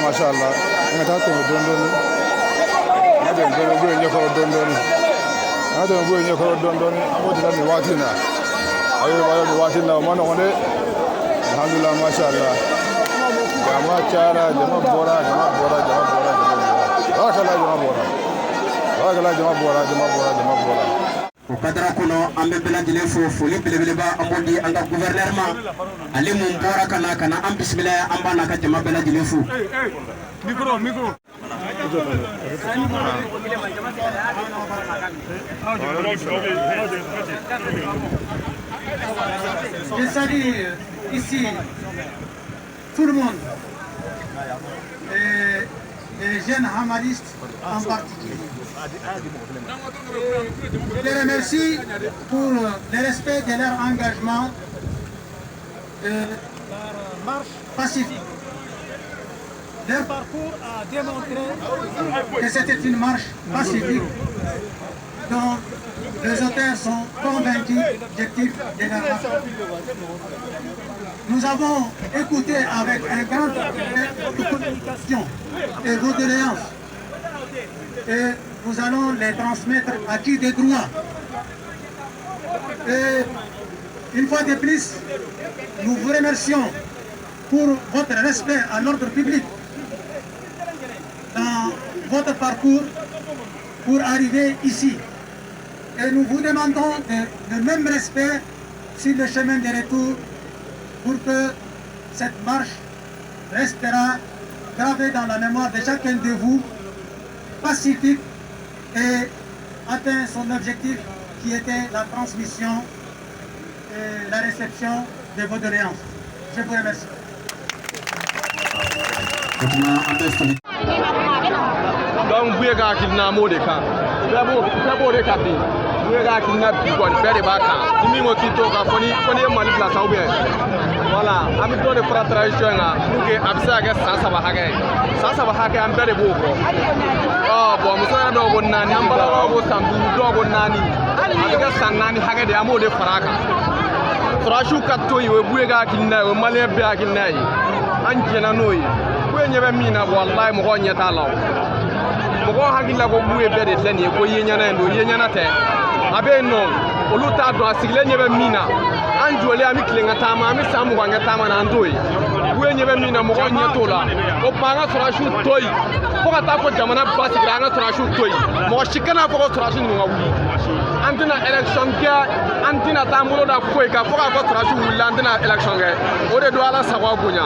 Mashallah, ngata to dondon. Ngata go nyoko dondon. Ngata go nyoko dondon. Amodi na watina. Ayo bayo watina mano ngone. Alhamdulillah mashallah. Jama chara, jama bora. Bakala jama bora. Kadra kuno ambe bela jile fo foli belebeleba amodi anga gouvernement ali mum bora kana am bismillah amba naka jama bela jile fo micro je salue ici tout le monde et les jeunes hamalistes en particulier. Je les remercie pour le respect de leur engagement de marche pacifique. Leur parcours a démontré que c'était une marche pacifique dont les auteurs sont convaincus de l'objectif de leur marche. Nous avons écouté avec un grand intérêt de communication et vos doléances. Et nous allons les transmettre à qui de droit. Et une fois de plus, nous vous remercions pour votre respect à l'ordre public dans votre parcours pour arriver ici. Et nous vous demandons le même respect sur le chemin de retour pour que cette marche restera gravée dans la mémoire de chacun de vous, pacifique et atteint son objectif qui était la transmission et la réception de vos doléances. Je vous remercie. Donc, vous avez kidnappé des cas. Vous avez kidnappé. Vous avez kidnappé des cas. Vous avez kidnappé. Voilà, ami do de fra tradition na ke absa ga sasa ba hage am bere boko bo mo so do gon nani am bala go sambu do gon nani ali ga sanani hage de amode faraka trashu katto yi we buye ga kinna we male be ga kinna yi an jena noyi buye nyebe mina wallahi mo go nyeta law mo go hagilla go buye be de tlani ko yenyana ndo yenyana te abe no oluta do asigle nyebe mina anjole ami klenga tama ami samu wanga tama na ndoi buye be mina mo gonye tola o panga trashu toy ko kata ko jamana basi granga trashu toy mo shikana ko trashu ni ngawi antina election ga antina tambulo da ko ka ko trashu wula antina election ga o de do ala sawa gunya